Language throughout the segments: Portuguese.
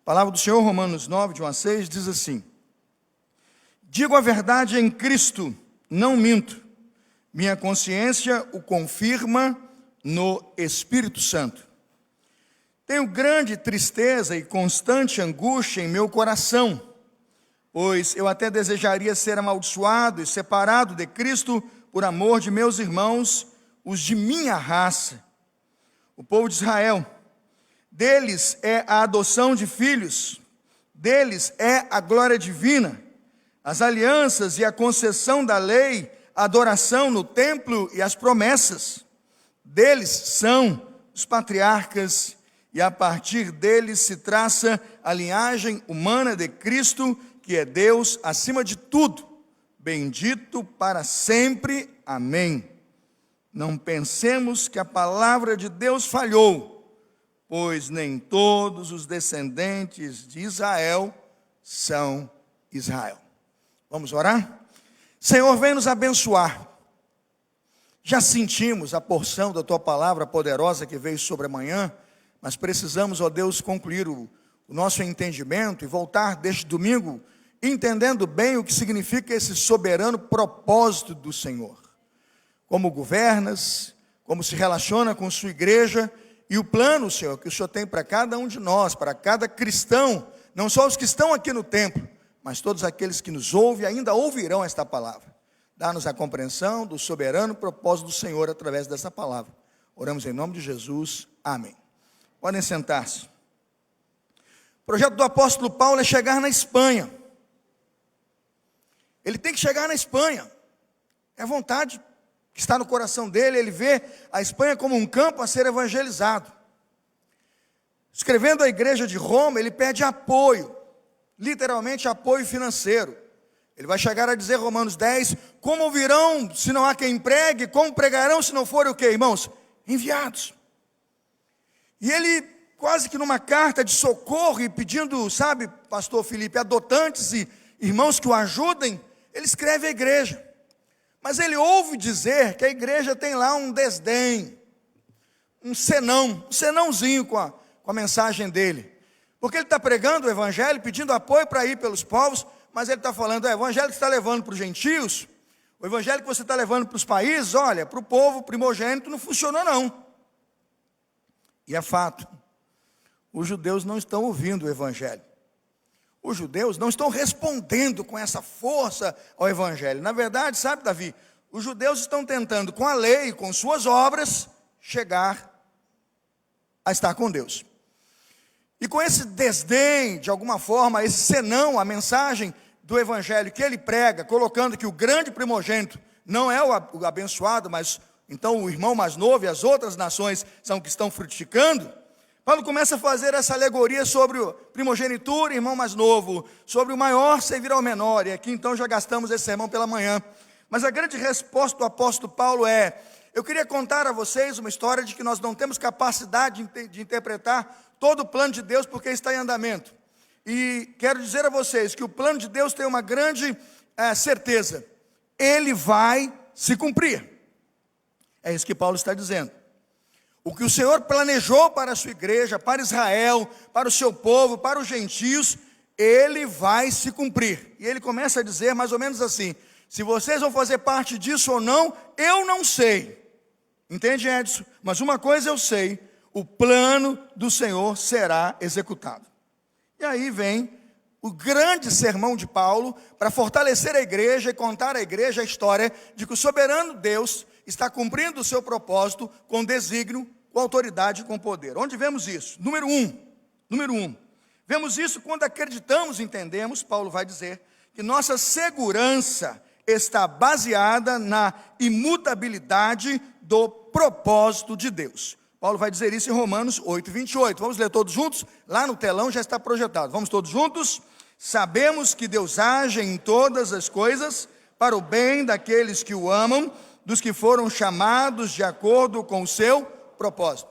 A palavra do Senhor, Romanos 9, de 1 a 6, diz assim: digo a verdade em Cristo, não minto. Minha consciência o confirma no Espírito Santo. Tenho grande tristeza e constante angústia em meu coração, pois eu até desejaria ser amaldiçoado e separado de Cristo por amor de meus irmãos, os de minha raça, o povo de Israel. Deles é a adoção de filhos, deles é a glória divina, as alianças e a concessão da lei, a adoração no templo e as promessas. Deles são os patriarcas, e a partir deles se traça a linhagem humana de Cristo, que é Deus acima de tudo, bendito para sempre. Amém. Não pensemos que a palavra de Deus falhou, pois nem todos os descendentes de Israel são Israel. Vamos orar? Senhor, vem nos abençoar. Já sentimos a porção da Tua palavra poderosa que veio sobre a manhã, mas precisamos, ó Deus, concluir o nosso entendimento e voltar deste domingo entendendo bem o que significa esse soberano propósito do Senhor. Como governas, como se relaciona com sua igreja e o plano, Senhor, que o Senhor tem para cada um de nós, para cada cristão, não só os que estão aqui no templo, mas todos aqueles que nos ouvem e ainda ouvirão esta palavra. Dá-nos a compreensão do soberano propósito do Senhor através dessa palavra. Oramos em nome de Jesus. Amém. Podem sentar-se. O projeto do apóstolo Paulo é chegar na Espanha. Ele tem que chegar na Espanha. É a vontade que está no coração dele. Ele vê a Espanha como um campo a ser evangelizado. Escrevendo à igreja de Roma, ele pede apoio, literalmente apoio financeiro. Ele vai chegar a dizer, Romanos 10, como ouvirão se não há quem pregue, como pregarão se não forem o quê, irmãos? Enviados. E ele, quase que numa carta de socorro e pedindo, sabe, pastor Felipe, adotantes e irmãos que o ajudem, ele escreve à igreja. Mas ele ouve dizer que a igreja tem lá um desdém, um senãozinho com a mensagem dele. Porque ele está pregando o evangelho, pedindo apoio para ir pelos povos, mas ele está falando, o evangelho que você está levando para os gentios, o evangelho que você está levando para os países, olha, para o povo primogênito não funcionou não. E é fato, os judeus não estão ouvindo o evangelho. Os judeus não estão respondendo com essa força ao evangelho. Na verdade, sabe, Davi, os judeus estão tentando com a lei, com suas obras, chegar a estar com Deus. E com esse desdém, de alguma forma, esse senão, a mensagem do evangelho que ele prega, colocando que o grande primogênito não é o abençoado, mas então o irmão mais novo e as outras nações são que estão frutificando, Paulo começa a fazer essa alegoria sobre o primogenitura, irmão mais novo, sobre o maior servir ao menor, e aqui então já gastamos esse sermão pela manhã. Mas a grande resposta do apóstolo Paulo é, eu queria contar a vocês uma história de que nós não temos capacidade de interpretar todo o plano de Deus porque está em andamento. E quero dizer a vocês que o plano de Deus tem uma grande certeza. Ele vai se cumprir. É isso que Paulo está dizendo. O que o Senhor planejou para a sua igreja, para Israel, para o seu povo, para os gentios, ele vai se cumprir. E ele começa a dizer mais ou menos assim, se vocês vão fazer parte disso ou não, eu não sei. Entende, Edson? Mas uma coisa eu sei, o plano do Senhor será executado. E aí vem o grande sermão de Paulo para fortalecer a igreja e contar à igreja a história de que o soberano Deus está cumprindo o seu propósito com desígnio, com autoridade e com poder. Onde vemos isso? Número um. Vemos isso quando acreditamos e entendemos, Paulo vai dizer, que nossa segurança está baseada na imutabilidade do propósito de Deus. Paulo vai dizer isso em Romanos 8, 28. Vamos ler todos juntos? Lá no telão já está projetado. Vamos todos juntos? Sabemos que Deus age em todas as coisas para o bem daqueles que o amam, dos que foram chamados de acordo com o seu propósito.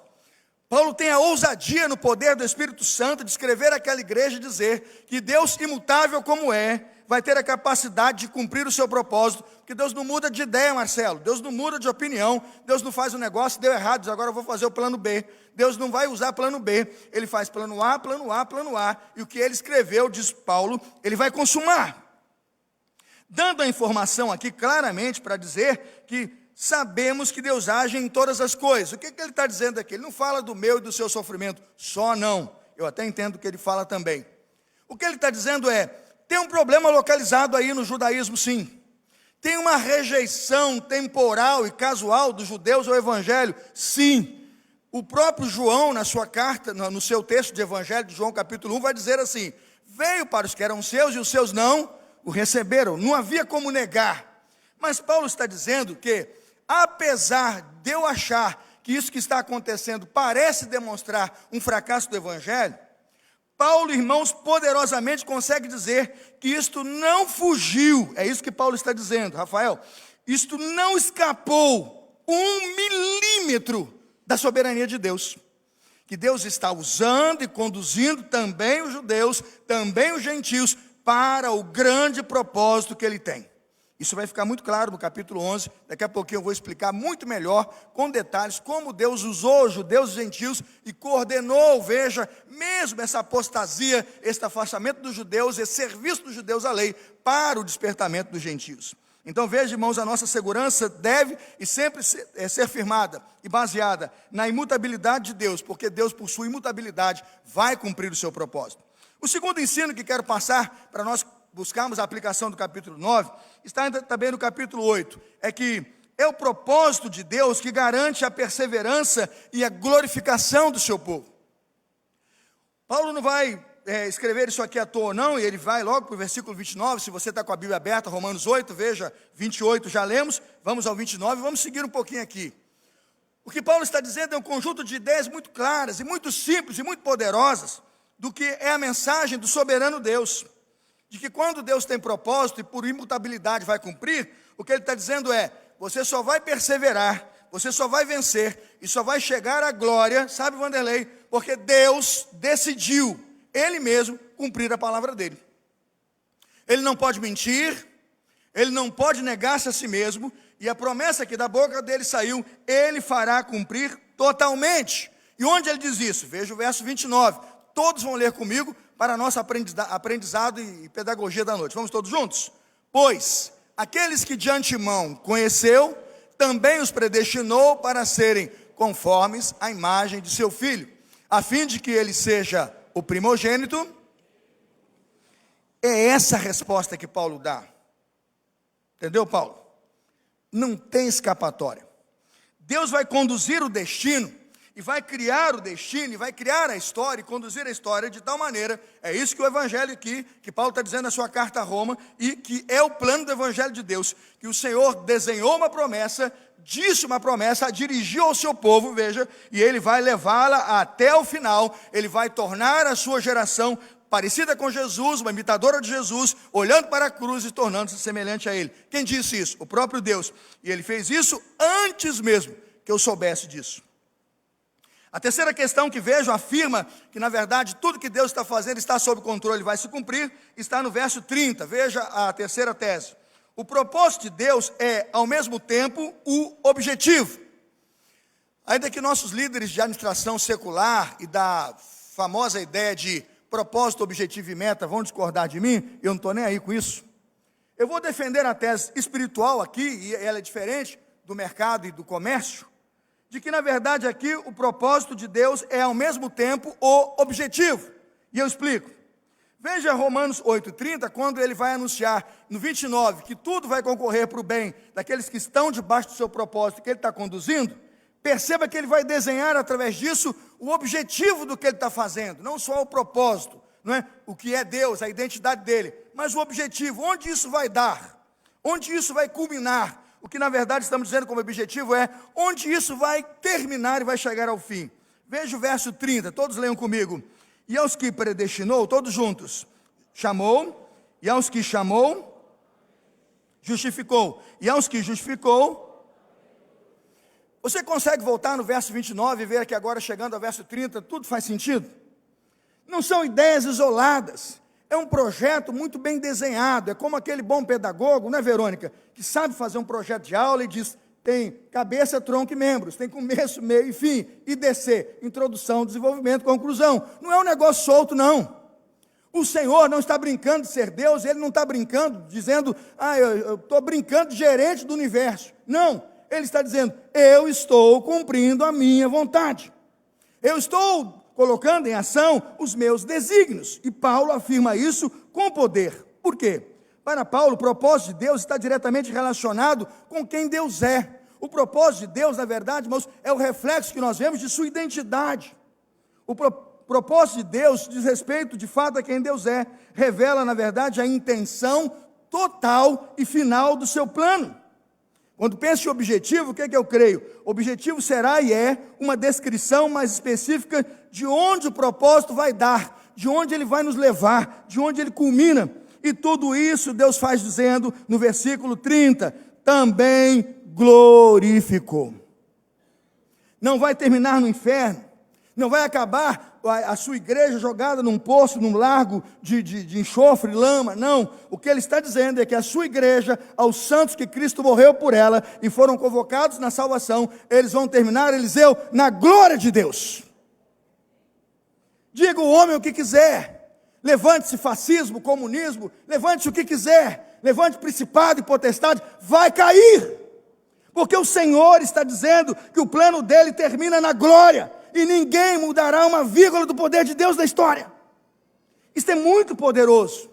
Paulo tem a ousadia no poder do Espírito Santo de escrever aquela igreja e dizer que Deus, imutável como é, vai ter a capacidade de cumprir o seu propósito, porque Deus não muda de ideia, Marcelo, Deus não muda de opinião, Deus não faz um negócio, deu errado, diz, agora eu vou fazer o plano B. Deus não vai usar plano B, Ele faz plano A, plano A, plano A, e o que Ele escreveu, diz Paulo, Ele vai consumar. Dando a informação aqui claramente para dizer que sabemos que Deus age em todas as coisas. O que Ele está dizendo aqui? Ele não fala do meu e do seu sofrimento, só não. Eu até entendo que Ele fala também. O que Ele está dizendo é, tem um problema localizado aí no judaísmo, sim. Tem uma rejeição temporal e casual dos judeus ao evangelho, sim. O próprio João, na sua carta, no seu texto de evangelho, de João capítulo 1, vai dizer assim, veio para os que eram seus e os seus não o receberam. Não havia como negar. Mas Paulo está dizendo que, apesar de eu achar que isso que está acontecendo parece demonstrar um fracasso do evangelho, Paulo, irmãos, poderosamente consegue dizer que isto não fugiu, é isso que Paulo está dizendo, Rafael, isto não escapou 1 milímetro da soberania de Deus, que Deus está usando e conduzindo também os judeus, também os gentios, para o grande propósito que Ele tem. Isso vai ficar muito claro no capítulo 11, daqui a pouquinho eu vou explicar muito melhor, com detalhes, como Deus usou os judeus e gentios e coordenou, veja, mesmo essa apostasia, esse afastamento dos judeus, esse serviço dos judeus à lei, para o despertamento dos gentios. Então veja, irmãos, a nossa segurança deve e sempre ser firmada e baseada na imutabilidade de Deus, porque Deus, por sua imutabilidade, vai cumprir o seu propósito. O segundo ensino que quero passar para nós buscarmos a aplicação do capítulo 9, está também no capítulo 8, é que é o propósito de Deus que garante a perseverança e a glorificação do seu povo. Paulo não vai escrever isso aqui à toa não, e ele vai logo para o versículo 29, se você está com a Bíblia aberta, Romanos 8, veja, 28 já lemos, vamos ao 29, vamos seguir um pouquinho aqui. O que Paulo está dizendo é um conjunto de ideias muito claras, e muito simples, e muito poderosas, do que é a mensagem do soberano Deus, de que quando Deus tem propósito e por imutabilidade vai cumprir, o que Ele está dizendo é, você só vai perseverar, você só vai vencer, e só vai chegar à glória, sabe, Vanderlei, porque Deus decidiu, Ele mesmo, cumprir a palavra dEle. Ele não pode mentir, Ele não pode negar-se a si mesmo, e a promessa que da boca dEle saiu, Ele fará cumprir totalmente. E onde Ele diz isso? Veja o verso 29, todos vão ler comigo, para nosso aprendizado e pedagogia da noite. Vamos todos juntos? Pois, aqueles que de antemão conheceu, também os predestinou para serem conformes à imagem de seu Filho, a fim de que ele seja o primogênito. É essa a resposta que Paulo dá. Entendeu, Paulo? Não tem escapatória. Deus vai conduzir o destino, e vai criar o destino, e vai criar a história, e conduzir a história de tal maneira, é isso que o evangelho aqui, que Paulo está dizendo na sua carta a Roma, e que é o plano do evangelho de Deus, que o Senhor desenhou uma promessa, disse uma promessa, dirigiu ao seu povo, veja, e Ele vai levá-la até o final, Ele vai tornar a sua geração parecida com Jesus, uma imitadora de Jesus, olhando para a cruz e tornando-se semelhante a Ele. Quem disse isso? O próprio Deus, e Ele fez isso antes mesmo que eu soubesse disso. A terceira questão que vejo afirma que, na verdade, tudo que Deus está fazendo está sob controle, vai se cumprir, está no verso 30, veja a terceira tese. O propósito de Deus é, ao mesmo tempo, o objetivo. Ainda que nossos líderes de administração secular e da famosa ideia de propósito, objetivo e meta vão discordar de mim, eu não estou nem aí com isso. Eu vou defender a tese espiritual aqui, e ela é diferente do mercado e do comércio, de que, na verdade, aqui o propósito de Deus é, ao mesmo tempo, o objetivo. E eu explico. Veja Romanos 8,30, quando ele vai anunciar, no 29, que tudo vai concorrer para o bem daqueles que estão debaixo do seu propósito, que ele está conduzindo. Perceba que ele vai desenhar, através disso, o objetivo do que ele está fazendo. Não só o propósito, não é? O que é Deus, a identidade dele, mas o objetivo, onde isso vai dar, onde isso vai culminar. O que na verdade estamos dizendo como objetivo é onde isso vai terminar e vai chegar ao fim. Veja o verso 30, todos leiam comigo. E aos que predestinou, todos juntos, chamou, e aos que chamou, justificou, e aos que justificou, Você consegue voltar no verso 29 e ver que agora chegando ao verso 30, tudo faz sentido? Não são ideias isoladas, é um projeto muito bem desenhado, é como aquele bom pedagogo, né, Verônica, que sabe fazer um projeto de aula e diz, tem cabeça, tronco e membros, tem começo, meio e fim, IDC, introdução, desenvolvimento, conclusão. Não é um negócio solto, não. O Senhor não está brincando de ser Deus, Ele não está brincando, dizendo, eu estou brincando de gerente do universo. Não, Ele está dizendo, eu estou cumprindo a minha vontade. Eu estou colocando em ação os meus desígnios. E Paulo afirma isso com poder. Por quê? Para Paulo, o propósito de Deus está diretamente relacionado com quem Deus é. O propósito de Deus, na verdade, irmãos, é o reflexo que nós vemos de sua identidade. O propósito de Deus diz respeito, de fato, a quem Deus é. Revela, na verdade, a intenção total e final do seu plano. Quando penso em objetivo, o que é que eu creio? O objetivo será e é uma descrição mais específica de onde o propósito vai dar, de onde ele vai nos levar, de onde ele culmina. E tudo isso Deus faz dizendo no versículo 30, também glorificou. Não vai terminar no inferno, não vai acabar a sua igreja jogada num poço, num largo de enxofre, lama, não. O que ele está dizendo é que a sua igreja, aos santos que Cristo morreu por ela e foram convocados na salvação, eles vão terminar, Eliseu, na glória de Deus. Diga o homem o que quiser, levante-se fascismo, comunismo, levante-se o que quiser, levante principado e potestade, vai cair, porque o Senhor está dizendo que o plano dele termina na glória, e ninguém mudará uma vírgula do poder de Deus na história. Isso é muito poderoso.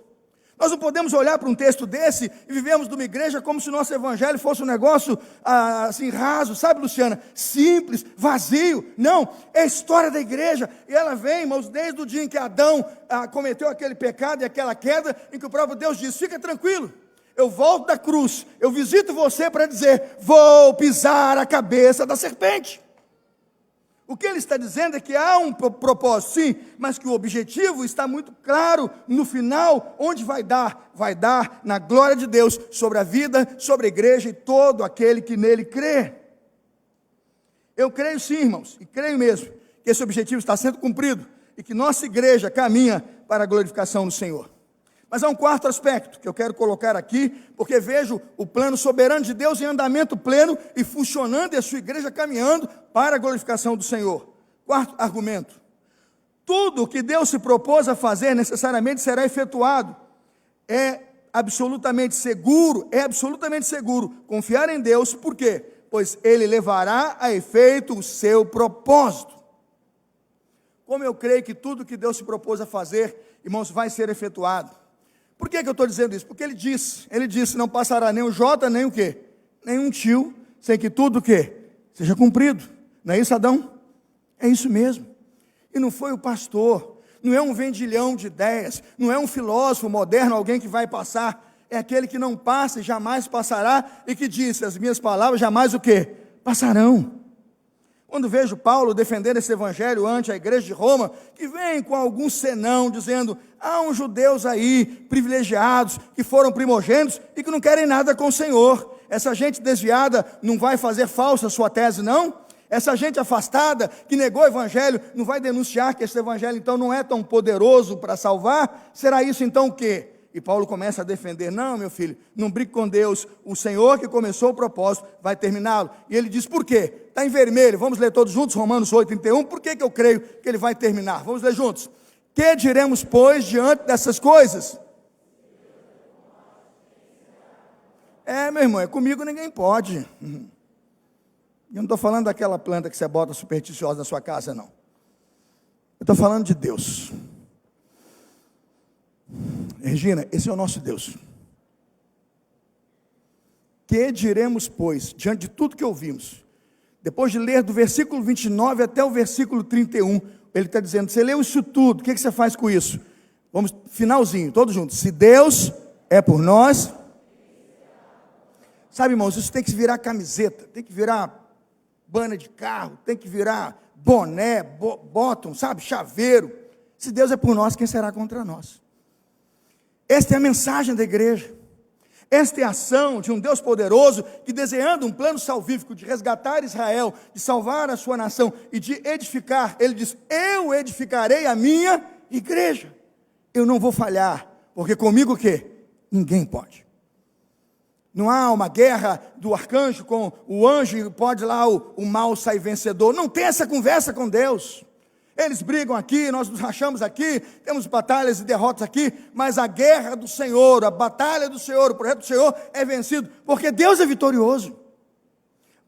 Nós não podemos olhar para um texto desse e vivemos numa igreja como se o nosso evangelho fosse um negócio assim raso, sabe, Luciana? Simples, vazio. Não, é a história da igreja. E ela vem, irmãos, desde o dia em que Adão cometeu aquele pecado e aquela queda, em que o próprio Deus diz, fica tranquilo, eu volto da cruz, eu visito você para dizer, vou pisar a cabeça da serpente. O que ele está dizendo é que há um propósito, sim, mas que o objetivo está muito claro no final, onde vai dar na glória de Deus, sobre a vida, sobre a igreja e todo aquele que nele crê. Eu creio sim, irmãos, e creio mesmo, que esse objetivo está sendo cumprido, e que nossa igreja caminha para a glorificação do Senhor. Mas há um quarto aspecto que eu quero colocar aqui, porque vejo o plano soberano de Deus em andamento pleno e funcionando, e a sua igreja caminhando para a glorificação do Senhor. Quarto argumento: tudo o que Deus se propôs a fazer necessariamente será efetuado. É absolutamente seguro confiar em Deus, por quê? Pois Ele levará a efeito o seu propósito. Como eu creio que tudo que Deus se propôs a fazer, irmãos, vai ser efetuado. Por que eu estou dizendo isso? Porque ele disse, não passará nem o jota, nem o quê? Nem um tio, sem que tudo o quê? Seja cumprido. Não é isso, Adão? É isso mesmo. E não foi o pastor, não é um vendilhão de ideias, não é um filósofo moderno, alguém que vai passar, é aquele que não passa e jamais passará, e que disse, as minhas palavras jamais o quê? Passarão. Quando vejo Paulo defendendo esse evangelho ante a igreja de Roma, que vem com algum senão, dizendo, há uns judeus aí, privilegiados, que foram primogênitos e que não querem nada com o Senhor. Essa gente desviada não vai fazer falsa sua tese, não? Essa gente afastada, que negou o evangelho, não vai denunciar que esse evangelho então não é tão poderoso para salvar? Será isso então o quê? E Paulo começa a defender, não, meu filho, não brigue com Deus, o Senhor que começou o propósito vai terminá-lo. E ele diz, por quê? Está em vermelho, vamos ler todos juntos, Romanos 8:31, por que eu creio que ele vai terminar? Vamos ler juntos. Que diremos, pois, diante dessas coisas? Meu irmão, comigo ninguém pode. Eu não estou falando daquela planta que você bota supersticiosa na sua casa, não. Eu estou falando de Deus. Regina, esse é o nosso Deus. Que diremos, pois, diante de tudo que ouvimos? Depois de ler do versículo 29 até o versículo 31, ele está dizendo, você leu isso tudo, o que você faz com isso? Vamos, finalzinho, todos juntos. Se Deus é por nós, sabe, irmãos, isso tem que virar camiseta, tem que virar banner de carro, tem que virar boné, bottom, sabe, chaveiro. Se Deus é por nós, quem será contra nós? Esta é a mensagem da igreja. Esta é a ação de um Deus poderoso que, desenhando um plano salvífico de resgatar Israel, de salvar a sua nação e de edificar, ele diz: eu edificarei a minha igreja. Eu não vou falhar, porque comigo o quê? Ninguém pode. Não há uma guerra do arcanjo com o anjo e pode lá o mal sair vencedor. Não tem essa conversa com Deus. Eles brigam aqui, nós nos rachamos aqui, temos batalhas e derrotas aqui, mas a guerra do Senhor, a batalha do Senhor, o projeto do Senhor é vencido, porque Deus é vitorioso.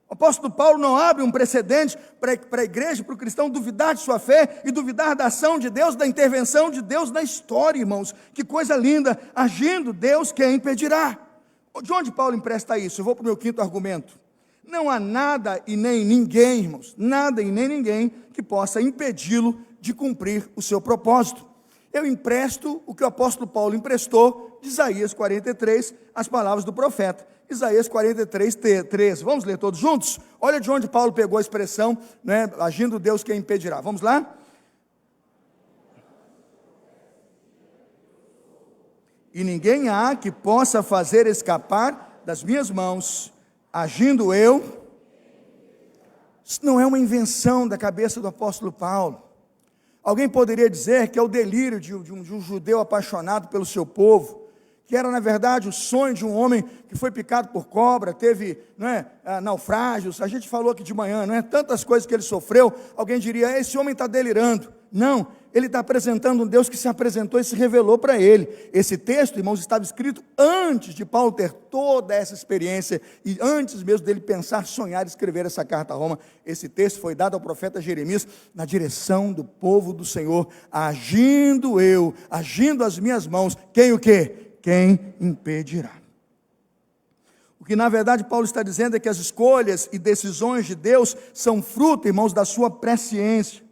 O apóstolo Paulo não abre um precedente para a igreja, para o cristão duvidar de sua fé e duvidar da ação de Deus, da intervenção de Deus na história, irmãos. Que coisa linda, agindo Deus, quem impedirá? De onde Paulo empresta isso? Eu vou para o meu quinto argumento. Não há nada e nem ninguém, irmãos, nada e nem ninguém que possa impedi-lo de cumprir o seu propósito. Eu empresto o que o apóstolo Paulo emprestou de Isaías 43, as palavras do profeta. Isaías 43, 13. Vamos ler todos juntos? Olha de onde Paulo pegou a expressão, né, agindo Deus quem impedirá. Vamos lá? E ninguém há que possa fazer escapar das minhas mãos, agindo eu. Isso não é uma invenção da cabeça do apóstolo Paulo. Alguém poderia dizer que é o delírio de um judeu apaixonado pelo seu povo, que era na verdade o sonho de um homem que foi picado por cobra, teve, não é, naufrágios. A gente falou aqui de manhã, não é, tantas coisas que ele sofreu. Alguém diria: esse homem está delirando. Não, ele está apresentando um Deus que se apresentou e se revelou para ele. Esse texto, irmãos, estava escrito antes de Paulo ter toda essa experiência e antes mesmo dele pensar, sonhar e escrever essa carta a Roma. Esse texto foi dado ao profeta Jeremias na direção do povo do Senhor. Agindo eu, agindo as minhas mãos, quem o quê? Quem impedirá? O que na verdade Paulo está dizendo é que as escolhas e decisões de Deus são fruto, irmãos, da sua presciência.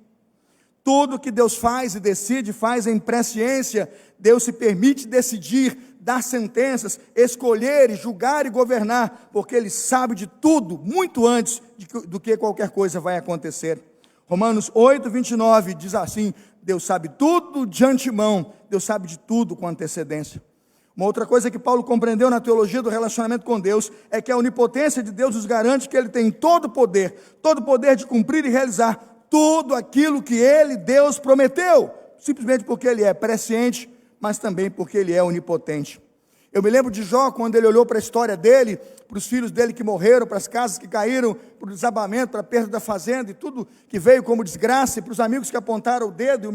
Tudo que Deus faz e decide, faz em presciência. Deus se permite decidir, dar sentenças, escolher, julgar e governar, porque Ele sabe de tudo, muito antes do que qualquer coisa vai acontecer. Romanos 8, 29 diz assim: Deus sabe tudo de antemão, Deus sabe de tudo com antecedência. Uma outra coisa que Paulo compreendeu na teologia do relacionamento com Deus é que a onipotência de Deus nos garante que Ele tem todo o poder de cumprir e realizar tudo aquilo que Ele, Deus, prometeu, simplesmente porque Ele é presciente, mas também porque Ele é onipotente. Eu me lembro de Jó, quando ele olhou para a história dele, para os filhos dele que morreram, para as casas que caíram, para o desabamento, para a perda da fazenda e tudo que veio como desgraça, e para os amigos que apontaram o dedo e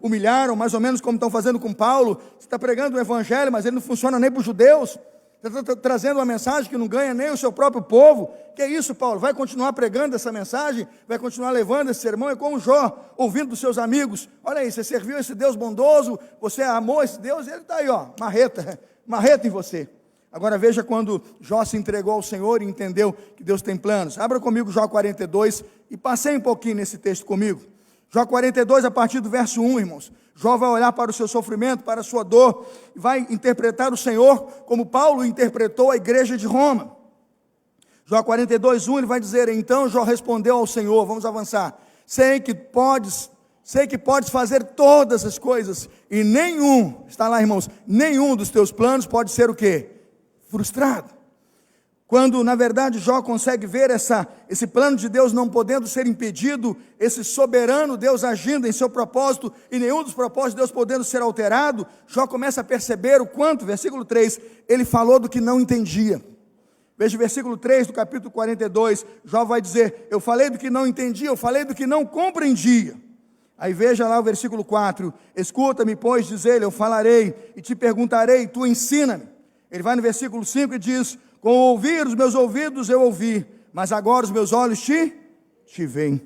humilharam, mais ou menos como estão fazendo com Paulo. Você está pregando o evangelho, mas ele não funciona nem para os judeus. Está trazendo uma mensagem que não ganha nem o seu próprio povo. Que é isso, Paulo? Vai continuar pregando essa mensagem? Vai continuar levando esse sermão? É como Jó, ouvindo dos seus amigos: olha aí, você serviu esse Deus bondoso, você amou esse Deus, e ele está aí, ó, marreta em você. Agora veja quando Jó se entregou ao Senhor e entendeu que Deus tem planos. Abra comigo Jó 42 e passei um pouquinho nesse texto comigo. Jó 42, a partir do verso 1, irmãos. Jó vai olhar para o seu sofrimento, para a sua dor, e vai interpretar o Senhor como Paulo interpretou a igreja de Roma. Jó 42, 1, ele vai dizer: então Jó respondeu ao Senhor, vamos avançar: sei que podes fazer todas as coisas, e nenhum, está lá, irmãos, nenhum dos teus planos pode ser o quê? Frustrado. Quando, na verdade, Jó consegue ver esse plano de Deus não podendo ser impedido, esse soberano Deus agindo em seu propósito, e nenhum dos propósitos de Deus podendo ser alterado, Jó começa a perceber o quanto, versículo 3, ele falou do que não entendia. Veja o versículo 3 do capítulo 42, Jó vai dizer: eu falei do que não entendia, eu falei do que não compreendia. Aí veja lá o versículo 4, escuta-me, pois, diz ele, eu falarei e te perguntarei, tu ensina-me. Ele vai no versículo 5 e diz: com ouvir os meus ouvidos eu ouvi, mas agora os meus olhos te veem.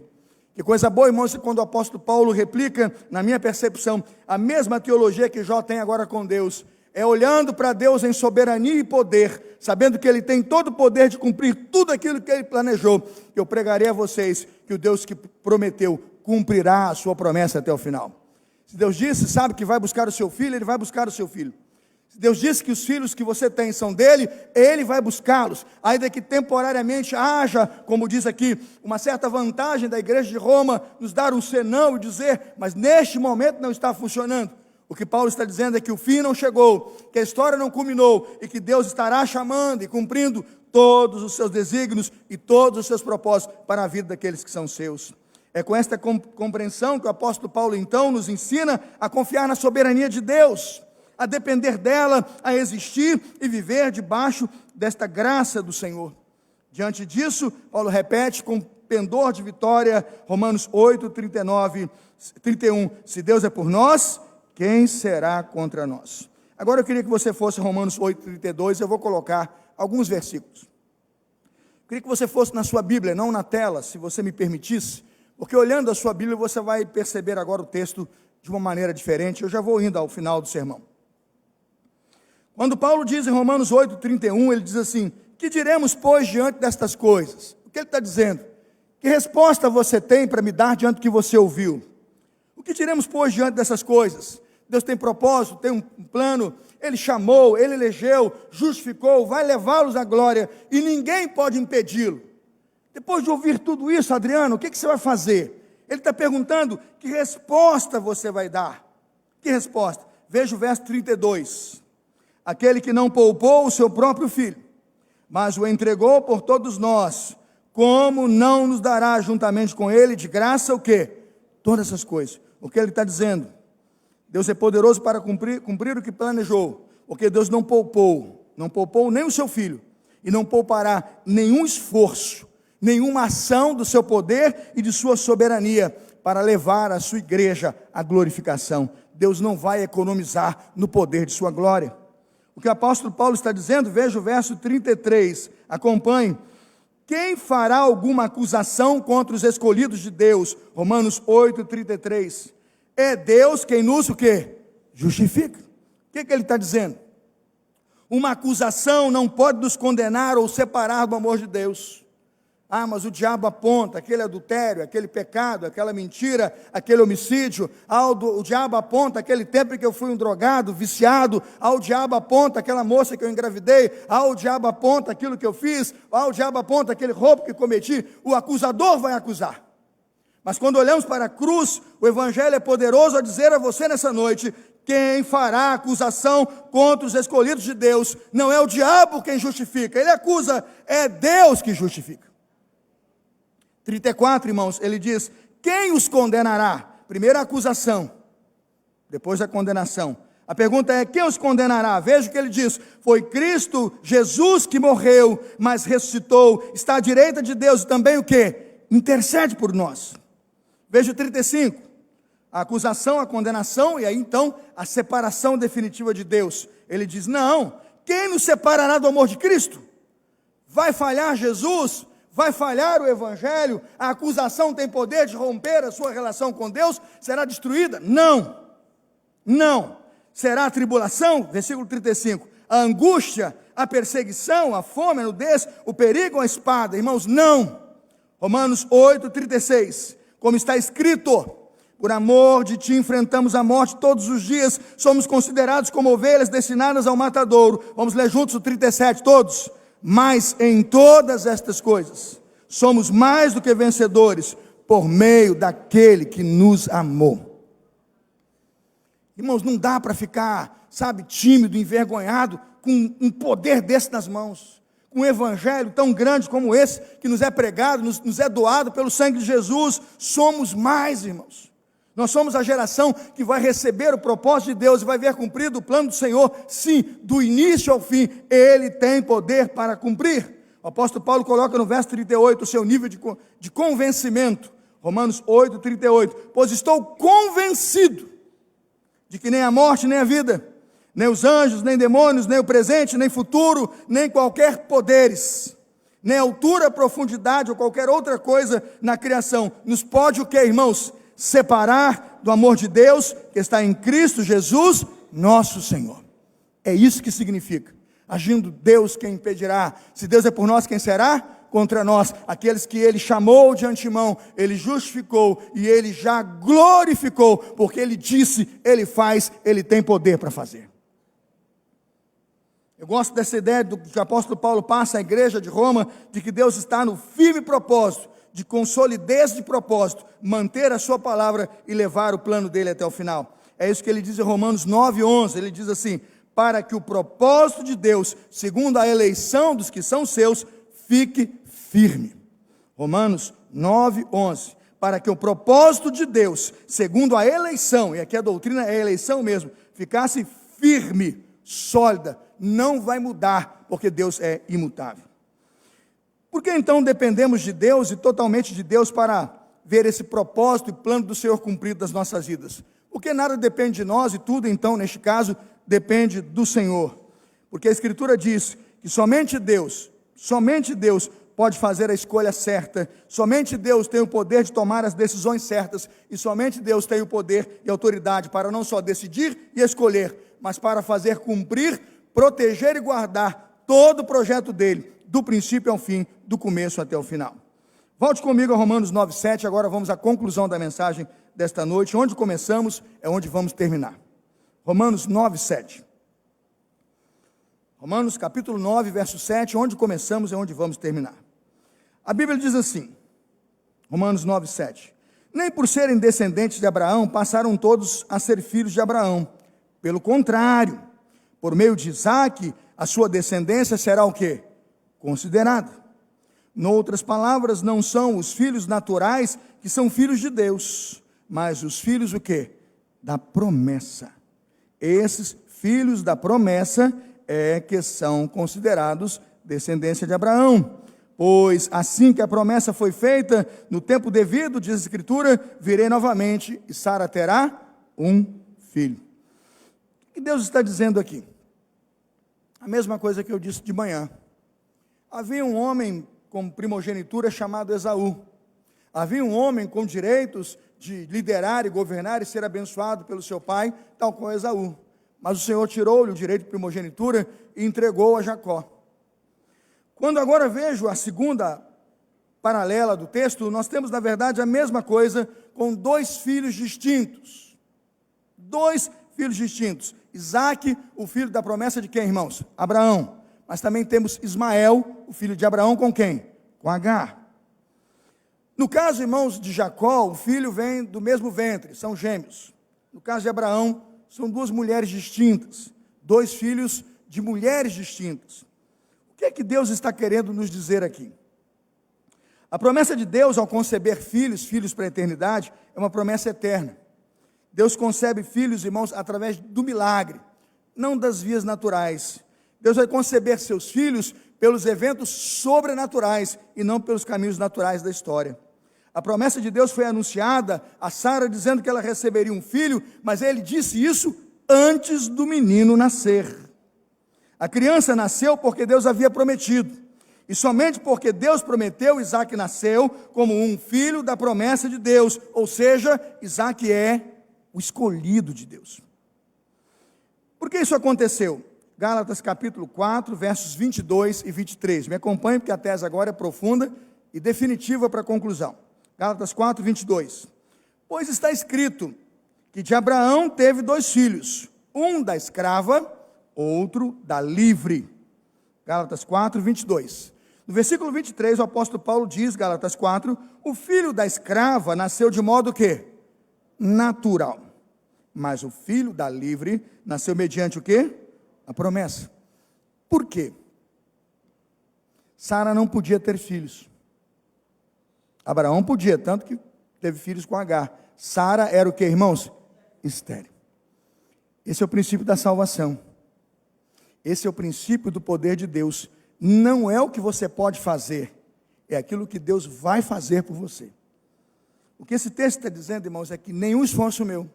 Que coisa boa, irmãos, quando o apóstolo Paulo replica, na minha percepção, a mesma teologia que Jó tem agora com Deus. É olhando para Deus em soberania e poder, sabendo que Ele tem todo o poder de cumprir tudo aquilo que Ele planejou. Eu pregarei a vocês que o Deus que prometeu cumprirá a sua promessa até o final. Se Deus disse, sabe, que vai buscar o seu filho, Ele vai buscar o seu filho. Se Deus disse que os filhos que você tem são dele, Ele vai buscá-los, ainda que temporariamente haja, como diz aqui, uma certa vantagem da igreja de Roma, nos dar um senão e dizer, mas neste momento não está funcionando. O que Paulo está dizendo é que o fim não chegou, que a história não culminou e que Deus estará chamando e cumprindo todos os seus desígnios e todos os seus propósitos para a vida daqueles que são seus. É com esta compreensão que o apóstolo Paulo então nos ensina a confiar na soberania de Deus, a depender dela, a existir e viver debaixo desta graça do Senhor. Diante disso, Paulo repete com pendor de vitória, Romanos 8, 39, 31, se Deus é por nós, quem será contra nós? Agora eu queria que você fosse Romanos 8, 32, eu vou colocar alguns versículos. Eu queria que você fosse na sua Bíblia, não na tela, se você me permitisse, porque olhando a sua Bíblia você vai perceber agora o texto de uma maneira diferente. Eu já vou indo ao final do sermão. Quando Paulo diz em Romanos 8, 31, ele diz assim: que diremos, pois, diante destas coisas? O que ele está dizendo? Que resposta você tem para me dar diante do que você ouviu? O que diremos, pois, diante dessas coisas? Deus tem propósito, tem um plano, Ele chamou, Ele elegeu, justificou, vai levá-los à glória, e ninguém pode impedi-lo. Depois de ouvir tudo isso, Adriano, o que você vai fazer? Ele está perguntando, que resposta você vai dar? Que resposta? Veja o verso 32. Aquele que não poupou o seu próprio filho, mas o entregou por todos nós, como não nos dará juntamente com ele de graça o quê? Todas essas coisas. O que ele está dizendo? Deus é poderoso para cumprir o que planejou, porque Deus não poupou nem o seu filho, e não poupará nenhum esforço, nenhuma ação do seu poder e de sua soberania, para levar a sua igreja à glorificação. Deus não vai economizar no poder de sua glória. O que o apóstolo Paulo está dizendo, veja o verso 33, acompanhe. Quem fará alguma acusação contra os escolhidos de Deus? Romanos 8, 33. É Deus quem nos o quê? Justifica. O que ele está dizendo? Uma acusação não pode nos condenar ou separar do amor de Deus. Ah, mas o diabo aponta aquele adultério, aquele pecado, aquela mentira, aquele homicídio. O diabo aponta aquele tempo em que eu fui um drogado, viciado. O diabo aponta aquela moça que eu engravidei. O diabo aponta aquilo que eu fiz. O diabo aponta aquele roubo que cometi. O acusador vai acusar. Mas quando olhamos para a cruz, o Evangelho é poderoso a dizer a você nessa noite: quem fará acusação contra os escolhidos de Deus? Não é o diabo quem justifica, ele acusa, é Deus que justifica. 34, irmãos, ele diz: quem os condenará? Primeiro a acusação, depois a condenação. A pergunta é: quem os condenará? Veja o que ele diz: foi Cristo Jesus que morreu, mas ressuscitou, está à direita de Deus e também o quê? Intercede por nós. Veja o 35, a acusação, a condenação e aí então a separação definitiva de Deus. Ele diz: não, quem nos separará do amor de Cristo? Vai falhar Jesus? Vai falhar o Evangelho? A acusação tem poder de romper a sua relação com Deus? Será destruída? Não, não. Será a tribulação? Versículo 35, a angústia, a perseguição, a fome, a nudez, o perigo, a espada? Irmãos, não. Romanos 8, 36, como está escrito: por amor de ti enfrentamos a morte todos os dias, somos considerados como ovelhas destinadas ao matadouro. Vamos ler juntos o 37, todos. Mas em todas estas coisas, somos mais do que vencedores, por meio daquele que nos amou. Irmãos, não dá para ficar, tímido, envergonhado, com um poder desse nas mãos. Com um evangelho tão grande como esse, que nos é pregado, nos é doado pelo sangue de Jesus. Somos mais, irmãos. Nós somos a geração que vai receber o propósito de Deus e vai ver cumprido o plano do Senhor. Sim, do início ao fim, Ele tem poder para cumprir. O apóstolo Paulo coloca no verso 38 o seu nível de convencimento. Romanos 8, 38. Pois estou convencido de que nem a morte, nem a vida, nem os anjos, nem demônios, nem o presente, nem futuro, nem qualquer poderes, nem altura, profundidade ou qualquer outra coisa na criação nos pode o que, irmãos? Separar do amor de Deus que está em Cristo Jesus, nosso Senhor. É isso que significa. Agindo Deus, quem impedirá? Se Deus é por nós, quem será contra nós? Aqueles que Ele chamou de antemão, Ele justificou e Ele já glorificou, porque Ele disse, Ele faz, Ele tem poder para fazer. Eu gosto dessa ideia do que o apóstolo Paulo passa à igreja de Roma, de que Deus está no firme propósito, com solidez de propósito, manter a sua palavra e levar o plano dele até o final. É isso que ele diz em Romanos 9:11. Ele diz assim: para que o propósito de Deus, segundo a eleição dos que são seus, fique firme. Romanos 9:11. Para que o propósito de Deus, segundo a eleição, e aqui a doutrina é a eleição mesmo, ficasse firme, sólida, não vai mudar, porque Deus é imutável. Por que então dependemos de Deus e totalmente de Deus para ver esse propósito e plano do Senhor cumprido das nossas vidas? Porque nada depende de nós e tudo então, neste caso, depende do Senhor. Porque a Escritura diz que somente Deus pode fazer a escolha certa, somente Deus tem o poder de tomar as decisões certas, e somente Deus tem o poder e autoridade para não só decidir e escolher, mas para fazer cumprir, proteger e guardar todo o projeto dele, do princípio ao fim, do começo até o final. Volte comigo a Romanos 9:7, agora vamos à conclusão da mensagem desta noite. Onde começamos é onde vamos terminar. Romanos 9:7. Romanos capítulo 9, verso 7, onde começamos é onde vamos terminar. A Bíblia diz assim, Romanos 9:7. Nem por serem descendentes de Abraão passaram todos a ser filhos de Abraão. Pelo contrário, por meio de Isaque, a sua descendência será o quê? Considerada. Noutras palavras, não são os filhos naturais que são filhos de Deus, mas os filhos o quê? Da promessa. Esses filhos da promessa é que são considerados descendência de Abraão. Pois assim que a promessa foi feita, no tempo devido, diz a Escritura, virei novamente e Sara terá um filho. O que Deus está dizendo aqui? A mesma coisa que eu disse de manhã. Havia um homem com primogenitura chamado Esaú. Havia um homem com direitos de liderar e governar e ser abençoado pelo seu pai, tal como Esaú. Mas o Senhor tirou-lhe o direito de primogenitura e entregou a Jacó. Quando agora vejo a segunda paralela do texto, nós temos na verdade a mesma coisa com dois filhos distintos. Dois filhos distintos. Isaque, o filho da promessa de quem, irmãos? Abraão. Mas também temos Ismael, o filho de Abraão, com quem? Com Agar. No caso, irmãos, de Jacó, o filho vem do mesmo ventre, são gêmeos. No caso de Abraão, são duas mulheres distintas, dois filhos de mulheres distintas. O que é que Deus está querendo nos dizer aqui? A promessa de Deus ao conceber filhos para a eternidade, é uma promessa eterna. Deus concebe filhos, irmãos, através do milagre, não das vias naturais. Deus vai conceber seus filhos pelos eventos sobrenaturais e não pelos caminhos naturais da história. A promessa de Deus foi anunciada a Sara dizendo que ela receberia um filho, mas ele disse isso antes do menino nascer. A criança nasceu porque Deus havia prometido. E somente porque Deus prometeu, Isaque nasceu como um filho da promessa de Deus. Ou seja, Isaque é o escolhido de Deus. Por que isso aconteceu? Gálatas capítulo 4, versos 22 e 23. Me acompanhe porque a tese agora é profunda e definitiva para a conclusão. Gálatas 4, 22. Pois está escrito que de Abraão teve dois filhos, um da escrava, outro da livre. Gálatas 4, 22. No versículo 23, o apóstolo Paulo diz, Gálatas 4, o filho da escrava nasceu de modo que? Natural. Mas o filho da livre nasceu mediante o quê? A promessa. Por quê? Sara não podia ter filhos. Abraão podia, tanto que teve filhos com Agar. Sara era o que, irmãos? Estéril. Esse é o princípio da salvação. Esse é o princípio do poder de Deus. Não é o que você pode fazer, é aquilo que Deus vai fazer por você. O que esse texto está dizendo, irmãos, é que nenhum esforço meu,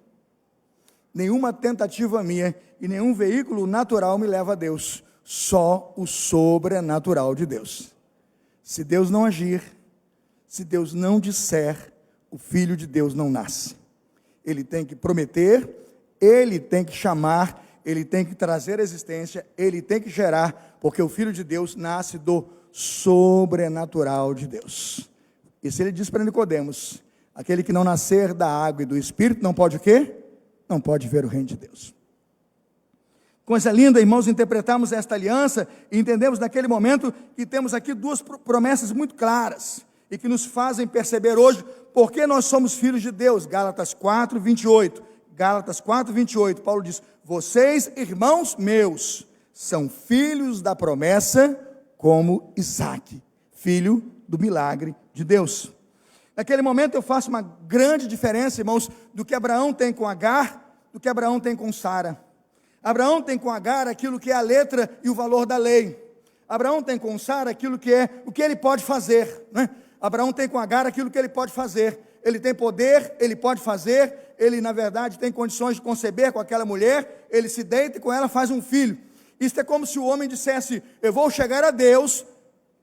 nenhuma tentativa minha e nenhum veículo natural me leva a Deus. Só o sobrenatural de Deus. Se Deus não agir, se Deus não disser, o Filho de Deus não nasce. Ele tem que prometer, ele tem que chamar, ele tem que trazer existência, ele tem que gerar, porque o Filho de Deus nasce do sobrenatural de Deus. Isso ele diz para Nicodemos: aquele que não nascer da água e do Espírito não pode o quê? Não pode ver o reino de Deus. Coisa linda, irmãos, interpretarmos esta aliança e entendemos naquele momento que temos aqui duas promessas muito claras e que nos fazem perceber hoje porque nós somos filhos de Deus. Gálatas 4, 28. Gálatas 4:28, Paulo diz: vocês, irmãos meus, são filhos da promessa como Isaque, filho do milagre de Deus. Naquele momento eu faço uma grande diferença, irmãos, do que Abraão tem com Agar, do que Abraão tem com Sara. Abraão tem com Agar aquilo que é a letra e o valor da lei. Abraão tem com Sara aquilo que é o que ele pode fazer, né? Abraão tem com Agar aquilo que ele pode fazer. Ele tem poder, ele pode fazer, ele na verdade tem condições de conceber com aquela mulher, ele se deita e com ela faz um filho. Isso é como se o homem dissesse: eu vou chegar a Deus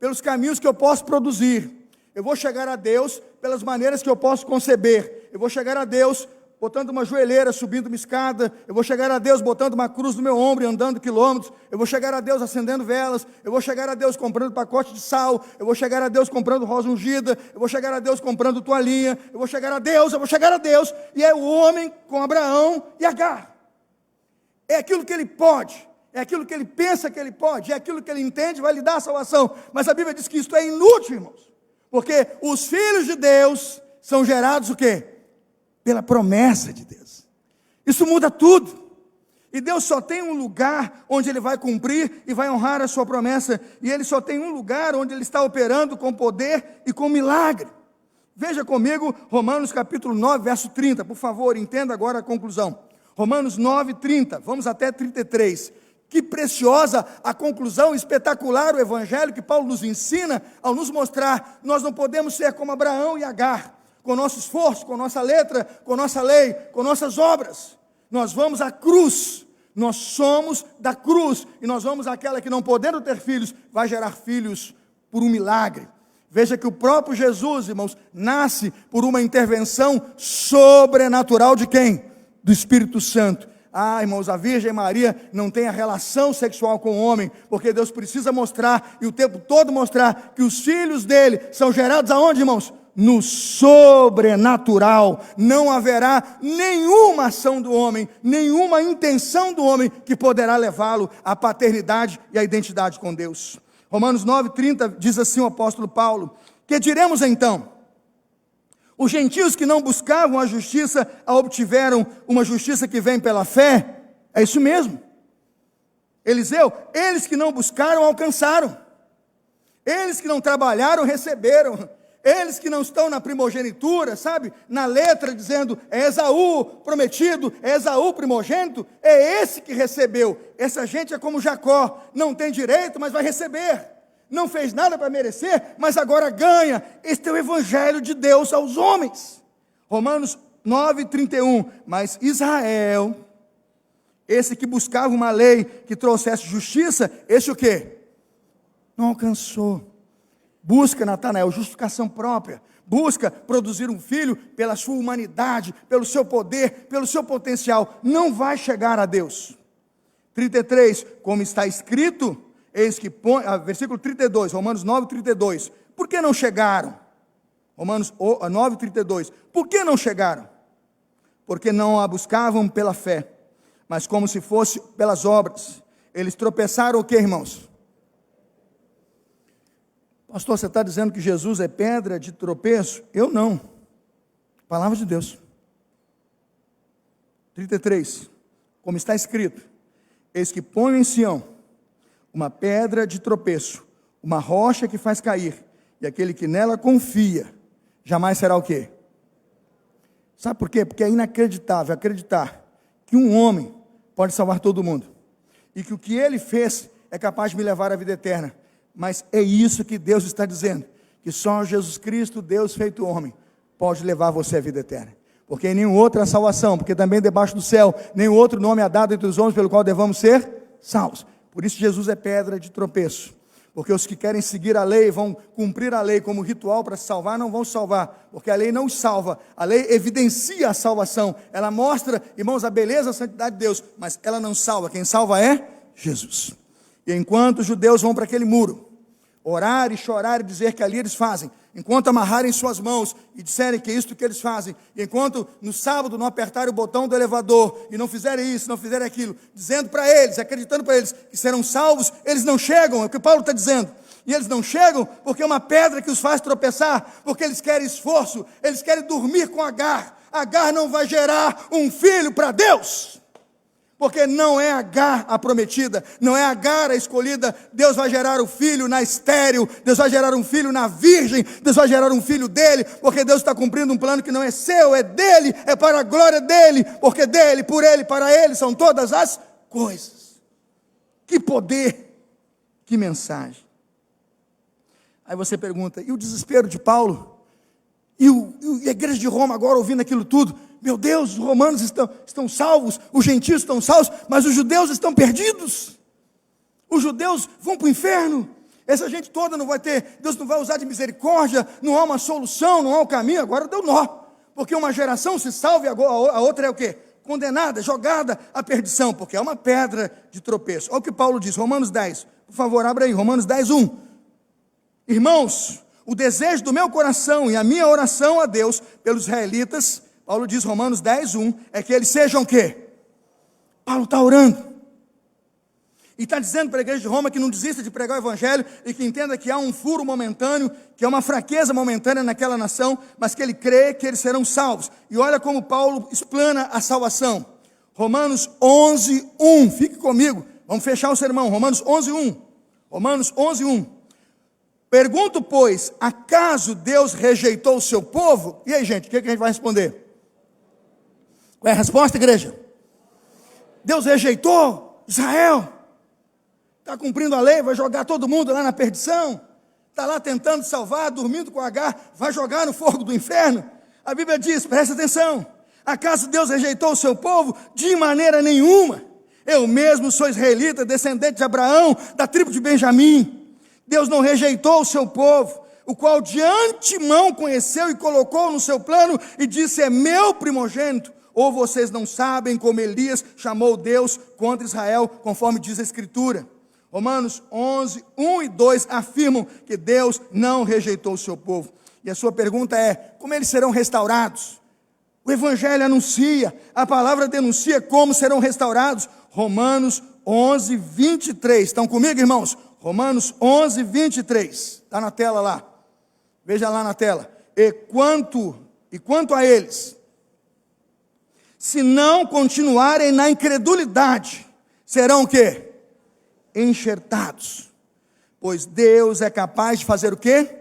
pelos caminhos que eu posso produzir, eu vou chegar a Deus pelas maneiras que eu posso conceber, eu vou chegar a Deus botando uma joelheira, subindo uma escada, eu vou chegar a Deus botando uma cruz no meu ombro e andando quilômetros, eu vou chegar a Deus acendendo velas, eu vou chegar a Deus comprando pacote de sal, eu vou chegar a Deus comprando rosa ungida, eu vou chegar a Deus comprando toalhinha, eu vou chegar a Deus, e é o homem com Abraão e Agar. É aquilo que ele pode, é aquilo que ele pensa que ele pode, é aquilo que ele entende, vai lhe dar a salvação, mas a Bíblia diz que isso é inútil, irmãos, porque os filhos de Deus são gerados o quê? Pela promessa de Deus. Isso muda tudo. E Deus só tem um lugar onde Ele vai cumprir e vai honrar a sua promessa. E Ele só tem um lugar onde Ele está operando com poder e com milagre. Veja comigo Romanos capítulo 9, verso 30. Por favor, entenda agora a conclusão. Romanos 9, 30. Vamos até 33. Que preciosa a conclusão, espetacular o evangelho que Paulo nos ensina ao nos mostrar. Nós não podemos ser como Abraão e Agar, com o nosso esforço, com a nossa letra, com a nossa lei, com nossas obras. Nós vamos à cruz, nós somos da cruz, e nós vamos àquela que não podendo ter filhos, vai gerar filhos por um milagre. Veja que o próprio Jesus, irmãos, nasce por uma intervenção sobrenatural de quem? Do Espírito Santo. Ah, irmãos, a Virgem Maria não tem a relação sexual com o homem, porque Deus precisa mostrar, e o tempo todo mostrar, que os filhos dele são gerados aonde, irmãos? No sobrenatural. Não haverá nenhuma ação do homem, nenhuma intenção do homem que poderá levá-lo à paternidade e à identidade com Deus. Romanos 9:30 diz assim o apóstolo Paulo: que diremos então? Os gentios que não buscavam a justiça a obtiveram uma justiça que vem pela fé? É isso mesmo. Eliseu, eles que não buscaram alcançaram, eles que não trabalharam receberam. Eles que não estão na primogenitura, sabe, na letra dizendo, é Esaú prometido, é Esaú primogênito, é esse que recebeu. Essa gente é como Jacó, não tem direito, mas vai receber. Não fez nada para merecer, mas agora ganha. Este é o evangelho de Deus aos homens. Romanos 9:31, mas Israel, esse que buscava uma lei que trouxesse justiça, esse o quê? Não alcançou. Busca, Natanael, justificação própria, busca produzir um filho pela sua humanidade, pelo seu poder, pelo seu potencial, não vai chegar a Deus. 33, como está escrito, eis que põe, versículo 32, Romanos 9:32, por que não chegaram? Romanos 9:32, por que não chegaram? Porque não a buscavam pela fé, mas como se fosse pelas obras. Eles tropeçaram o que, irmãos? Pastor, você está dizendo que Jesus é pedra de tropeço? Eu não. Palavra de Deus. 33. Como está escrito: eis que ponho em Sião uma pedra de tropeço, uma rocha que faz cair, e aquele que nela confia, jamais será o quê? Sabe por quê? Porque é inacreditável acreditar que um homem pode salvar todo mundo, e que o que ele fez é capaz de me levar à vida eterna. Mas é isso que Deus está dizendo, que só Jesus Cristo, Deus feito homem, pode levar você à vida eterna. Porque em nenhum outro há salvação, porque também debaixo do céu, nenhum outro nome é dado entre os homens pelo qual devamos ser salvos. Por isso Jesus é pedra de tropeço, porque os que querem seguir a lei, vão cumprir a lei como ritual para se salvar, não vão se salvar, porque a lei não os salva, a lei evidencia a salvação, ela mostra, irmãos, a beleza e a santidade de Deus, mas ela não salva, quem salva é Jesus. E enquanto os judeus vão para aquele muro, orar e chorar e dizer que ali eles fazem, enquanto amarrarem suas mãos e disserem que é isto que eles fazem, e enquanto no sábado não apertarem o botão do elevador, e não fizerem isso, não fizerem aquilo, dizendo para eles, acreditando para eles que serão salvos, eles não chegam, é o que Paulo está dizendo, e eles não chegam porque é uma pedra que os faz tropeçar, porque eles querem esforço, eles querem dormir com Agar Agar não vai gerar um filho para Deus. Porque não é Agar a prometida, não é Agar a escolhida. Deus vai gerar o filho na estéril, Deus vai gerar um filho na virgem, Deus vai gerar um filho dele, porque Deus está cumprindo um plano que não é seu, é dele, é para a glória dele, porque dele, por ele, para ele são todas as coisas. Que poder, que mensagem. Aí você pergunta, e o desespero de Paulo? E a igreja de Roma agora ouvindo aquilo tudo? Meu Deus, os romanos estão salvos, os gentios estão salvos, mas os judeus estão perdidos. Os judeus vão para o inferno. Essa gente toda não vai ter, Deus não vai usar de misericórdia, não há uma solução, não há um caminho. Agora deu nó, porque uma geração se salva e a outra é o quê? Condenada, jogada à perdição, porque é uma pedra de tropeço. Olha o que Paulo diz, Romanos 10, por favor, abra aí, Romanos 10, 1. Irmãos, o desejo do meu coração e a minha oração a Deus pelos israelitas, Paulo diz, Romanos 10, 1, é que eles sejam o quê? Paulo está orando. E está dizendo para a igreja de Roma que não desista de pregar o evangelho e que entenda que há um furo momentâneo, que é uma fraqueza momentânea naquela nação, mas que ele crê que eles serão salvos. E olha como Paulo explana a salvação. Romanos 11, 1, fique comigo, vamos fechar o sermão, Romanos 11, 1. Romanos 11, 1. Pergunto, pois, acaso Deus rejeitou o seu povo? E aí, gente, o que a gente vai responder? Qual é a resposta, igreja? Deus rejeitou Israel. Está cumprindo a lei, vai jogar todo mundo lá na perdição. Está lá tentando salvar, dormindo com Agar, vai jogar no fogo do inferno. A Bíblia diz, presta atenção, acaso Deus rejeitou o seu povo? De maneira nenhuma. Eu mesmo sou israelita, descendente de Abraão, da tribo de Benjamim. Deus não rejeitou o seu povo, o qual de antemão conheceu e colocou no seu plano e disse, é meu primogênito. Ou vocês não sabem como Elias chamou Deus contra Israel, conforme diz a Escritura. Romanos 11, 1 e 2 afirmam que Deus não rejeitou o seu povo. E a sua pergunta é, como eles serão restaurados? O Evangelho anuncia, a palavra denuncia como serão restaurados. Romanos 11, 23. Estão comigo, irmãos? Romanos 11, 23. Está na tela lá. Veja lá na tela. E quanto a eles, se não continuarem na incredulidade, serão o quê? Enxertados. Pois Deus é capaz de fazer o quê?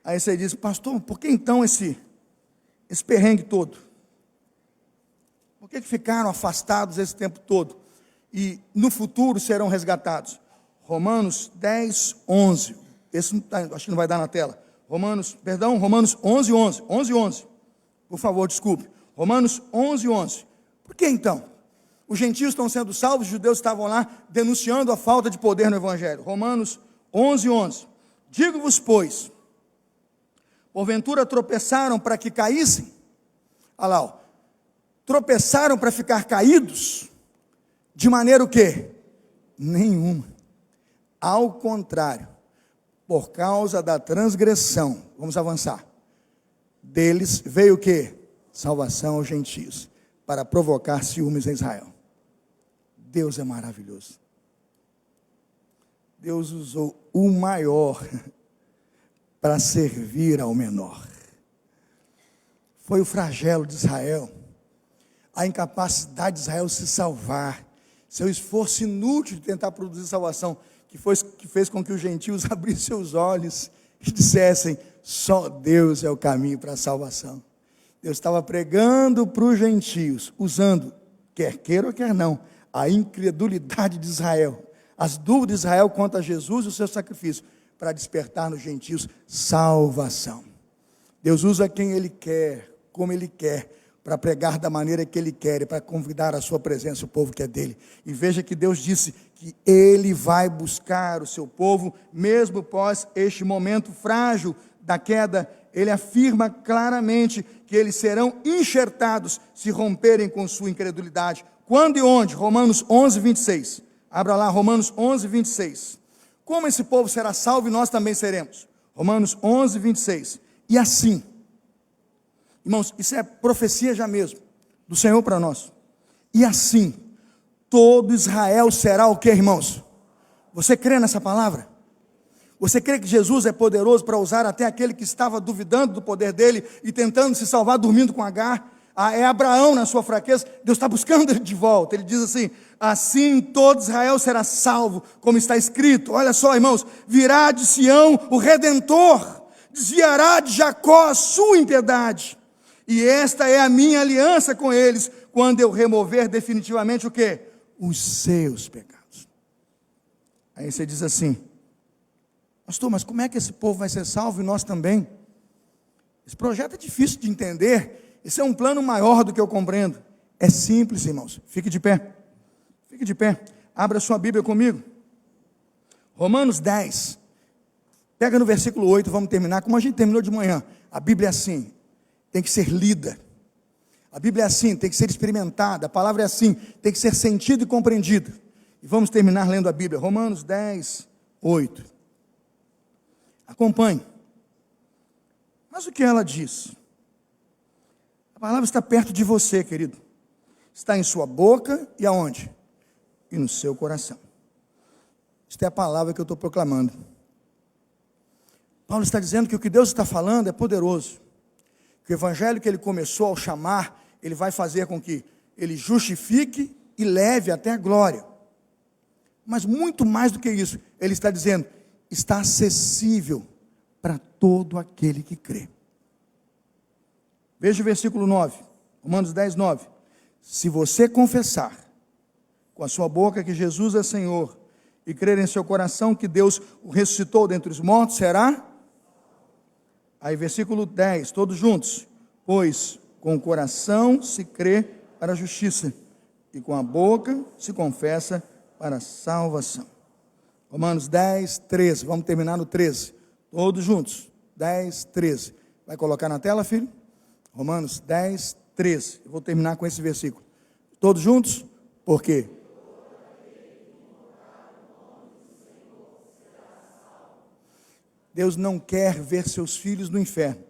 Aí você diz, pastor, por que então esse perrengue todo? Por que ficaram afastados esse tempo todo? E no futuro serão resgatados. Romanos 10, 11. Esse não tá, acho que não vai dar na tela. Romanos 11, 11. 11, 11. Por favor, desculpe. Romanos 11, 11. Por que então? Os gentios estão sendo salvos, os judeus estavam lá denunciando a falta de poder no Evangelho. Romanos 11, 11. Digo-vos, pois, porventura tropeçaram para que caíssem? Olha lá, ó. Tropeçaram para ficar caídos? De maneira o quê? Nenhuma. Ao contrário, por causa da transgressão, vamos avançar, deles veio o quê? Salvação aos gentios, para provocar ciúmes em Israel. Deus é maravilhoso. Deus usou o maior para servir ao menor. Foi o flagelo de Israel, a incapacidade de Israel se salvar, seu esforço inútil de tentar produzir salvação, que fez com que os gentios abrissem seus olhos e dissessem, só Deus é o caminho para a salvação. Deus estava pregando para os gentios, usando, quer queira ou quer não, a incredulidade de Israel, as dúvidas de Israel quanto a Jesus e o seu sacrifício, para despertar nos gentios salvação. Deus usa quem Ele quer, como Ele quer, para pregar da maneira que Ele quer, e para convidar a sua presença, o povo que é dele. E veja que Deus disse que Ele vai buscar o seu povo, mesmo após este momento frágil da queda. Ele afirma claramente que eles serão enxertados se romperem com sua incredulidade. Quando e onde? Romanos 11, 26. Abra lá, Romanos 11, 26. Como esse povo será salvo e nós também seremos? Romanos 11, 26. E assim, irmãos, isso é profecia já mesmo, do Senhor para nós. E assim, todo Israel será o que, irmãos? Você crê nessa palavra? Você crê que Jesus é poderoso para usar até aquele que estava duvidando do poder dele e tentando se salvar dormindo com Agar? É Abraão na sua fraqueza. Deus está buscando ele de volta. Ele diz assim: assim todo Israel será salvo, como está escrito. Olha só, irmãos, virá de Sião o Redentor, desviará de Jacó a sua impiedade, e esta é a minha aliança com eles, quando eu remover definitivamente o quê? Os seus pecados. Aí você diz assim: pastor, mas como é que esse povo vai ser salvo e nós também? Esse projeto é difícil de entender. Esse é um plano maior do que eu compreendo. É simples, irmãos. Fique de pé. Fique de pé. Abra sua Bíblia comigo. Romanos 10. Pega no versículo 8, vamos terminar como a gente terminou de manhã. A Bíblia é assim, tem que ser lida. A Bíblia é assim, tem que ser experimentada. A palavra é assim, tem que ser sentida e compreendida. E vamos terminar lendo a Bíblia. Romanos 10, 8. Acompanhe. Mas o que ela diz? A palavra está perto de você, querido. Está em sua boca e aonde? E no seu coração. Esta é a palavra que eu estou proclamando. Paulo está dizendo que o que Deus está falando é poderoso. Que o evangelho que ele começou ao chamar, ele vai fazer com que ele justifique e leve até a glória. Mas muito mais do que isso, ele está dizendo, está acessível para todo aquele que crê. Veja o versículo 9, Romanos 10, 9. Se você confessar com a sua boca que Jesus é Senhor e crer em seu coração que Deus o ressuscitou dentre os mortos, será? Aí versículo 10, todos juntos. Pois com o coração se crê para a justiça e com a boca se confessa para a salvação. Romanos 10, 13, vamos terminar no 13. Todos juntos, 10, 13. Vai colocar na tela, filho? Romanos 10, 13. Eu vou terminar com esse versículo. Todos juntos? Por quê? Deus não quer ver seus filhos no inferno.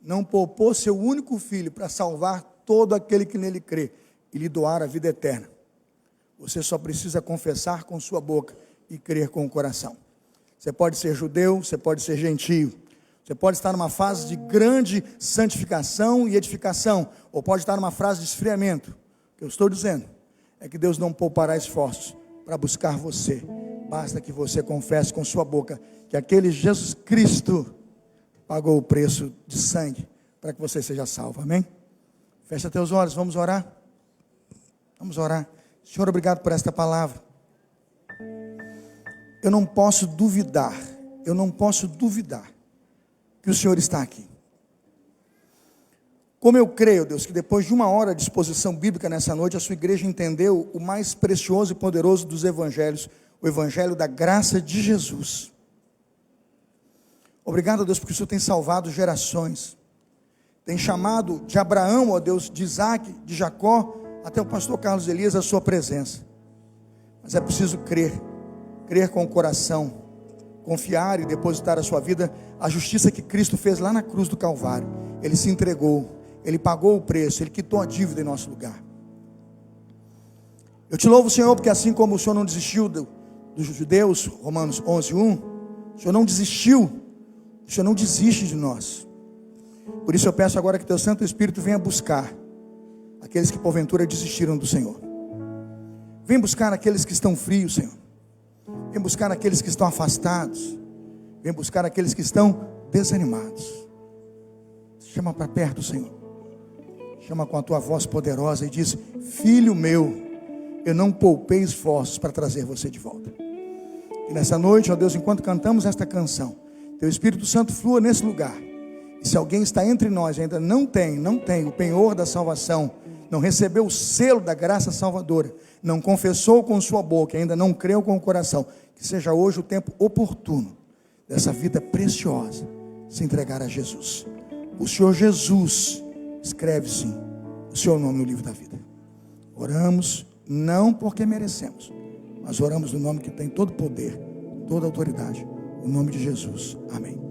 Não poupou seu único filho para salvar todo aquele que nele crê e lhe doar a vida eterna. Você só precisa confessar com sua boca e crer com o coração. Você pode ser judeu, você pode ser gentio. Você pode estar numa fase de grande santificação e edificação, ou pode estar numa fase de esfriamento. O que eu estou dizendo é que Deus não poupará esforços para buscar você. Basta que você confesse com sua boca que aquele Jesus Cristo pagou o preço de sangue para que você seja salvo. Amém? Fecha teus olhos, vamos orar. Vamos orar. Senhor, obrigado por esta palavra. Eu não posso duvidar que o Senhor está aqui. Como eu creio, Deus, que depois de uma hora de exposição bíblica nessa noite, a sua igreja entendeu o mais precioso e poderoso dos evangelhos, o evangelho da graça de Jesus. Obrigado, Deus, porque o Senhor tem salvado gerações, tem chamado de Abraão, ó Deus, de Isaac, de Jacó, até o pastor Carlos Elias, a sua presença. Mas é preciso crer com o coração, confiar e depositar a sua vida, a justiça que Cristo fez lá na cruz do Calvário. Ele se entregou, Ele pagou o preço, Ele quitou a dívida em nosso lugar. Eu te louvo, Senhor, porque assim como o Senhor não desistiu dos judeus, Romanos 11, 1, o Senhor não desistiu, o Senhor não desiste de nós. Por isso eu peço agora que Teu Santo Espírito venha buscar aqueles que porventura desistiram do Senhor. Vem buscar aqueles que estão frios, Senhor. Vem buscar aqueles que estão afastados. Vem buscar aqueles que estão desanimados. Chama para perto, Senhor. Chama com a tua voz poderosa e diz: filho meu, eu não poupei esforços para trazer você de volta. E nessa noite, ó Deus, enquanto cantamos esta canção, Teu Espírito Santo flua nesse lugar. E se alguém está entre nós e ainda não tem o penhor da salvação, não recebeu o selo da graça salvadora, não confessou com sua boca, ainda não creu com o coração, que seja hoje o tempo oportuno dessa vida preciosa se entregar a Jesus. O Senhor Jesus escreve sim o seu nome no livro da vida. Oramos não porque merecemos, mas oramos no nome que tem todo poder, toda autoridade, o nome de Jesus. Amém.